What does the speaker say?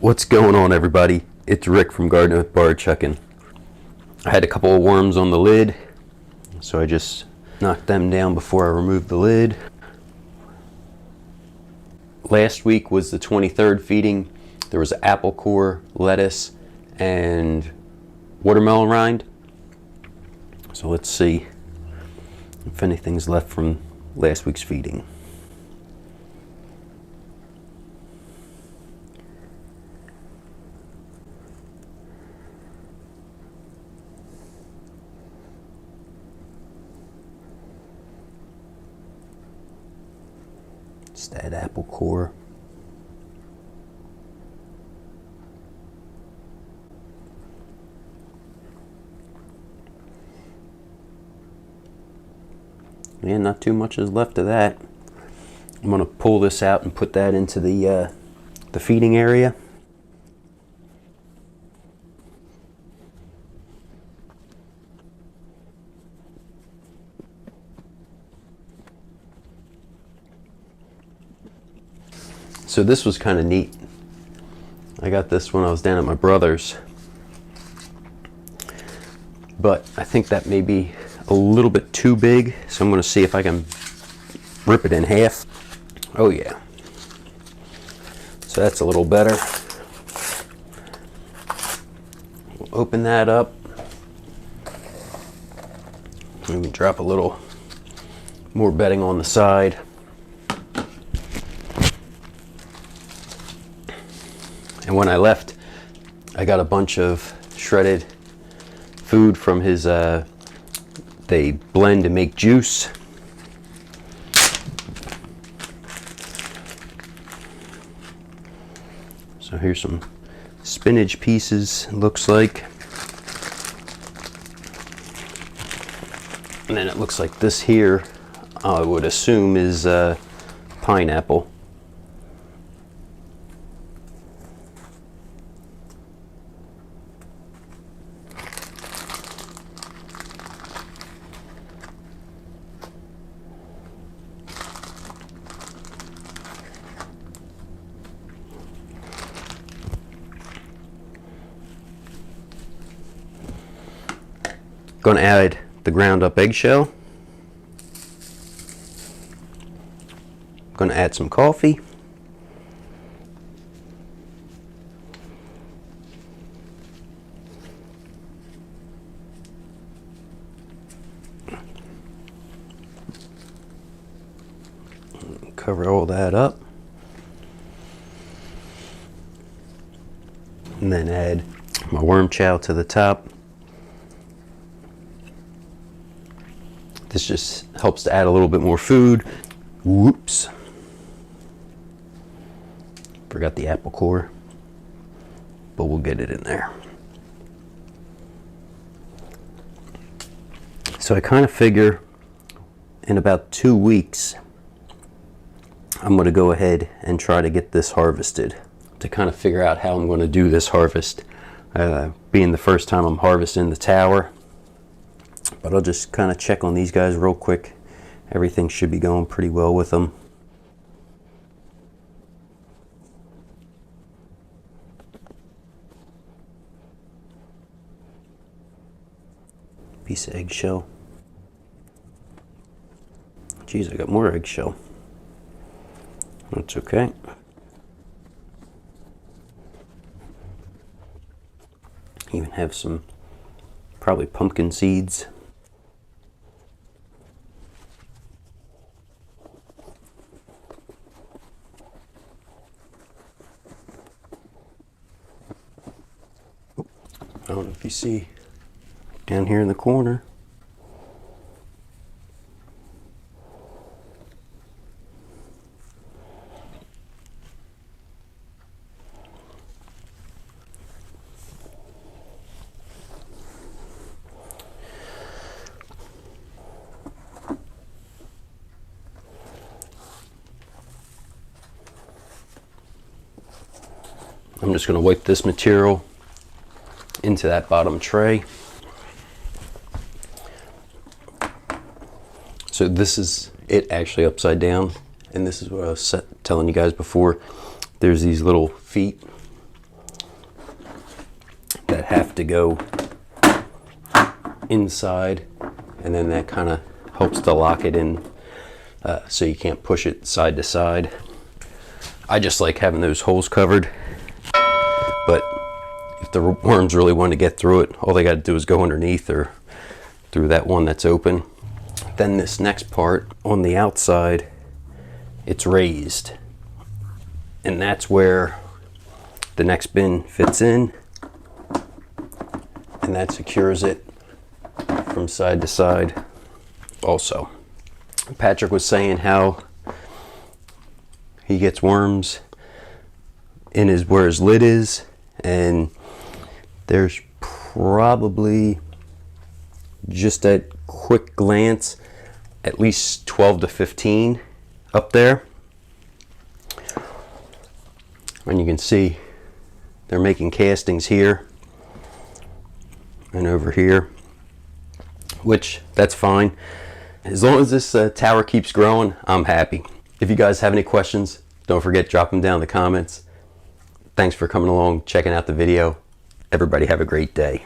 What's going on, everybody? It's Rick from Gardening with Barchuckin. I had a couple of worms on the lid, so I just knocked them down before I removed the lid. Last week was the 23rd feeding. There was apple core, lettuce, and watermelon rind. So let's see if anything's left from last week's feeding. It's that apple core. Yeah, not too much is left of that. I'm gonna pull this out and put that into the feeding area. So this was kind of neat. I got this when I was down at my brother's, but I think that may be a little bit too big, so I'm going to see if I can rip it in half. Oh yeah, so that's a little better. We'll open that up. Maybe drop a little more bedding on the side. And when I left, I got a bunch of shredded food from his, they blend and make juice. So here's some spinach pieces, it looks like. And then it looks like this here, I would assume is pineapple. Going to add the ground up eggshell. Going to add some coffee. Cover all that up. And then add my worm chow to the top. This just helps to add a little bit more food. Whoops. Forgot the apple core, but we'll get it in there. So I kind of figure in about 2 weeks, I'm going to go ahead and try to get this harvested. To kind of figure out how I'm going to do this harvest, being the first time I'm harvesting the tower. But I'll just kind of check on these guys real quick. Everything should be going pretty well with them. Piece of eggshell. Geez, I got more eggshell. That's okay. Even have some probably pumpkin seeds. I don't know if you see down here in the corner. I'm just going to wipe this material into that bottom tray. So this is it actually upside down, and this is what I was telling you guys before. There's these little feet that have to go inside, and then that kind of helps to lock it in so you can't push it side to side. I just like having those holes covered, but if the worms really want to get through it, all they got to do is go underneath or through that one that's open. Then this next part on the outside, it's raised, and that's where the next bin fits in, and that secures it from side to side also. Patrick was saying how he gets worms in where his lid is, and there's probably, just at quick glance, at least 12 to 15 up there. And you can see they're making castings here and over here, which that's fine. As long as this tower keeps growing, I'm happy. If you guys have any questions, don't forget, drop them down in the comments. Thanks for coming along, checking out the video. Everybody have a great day.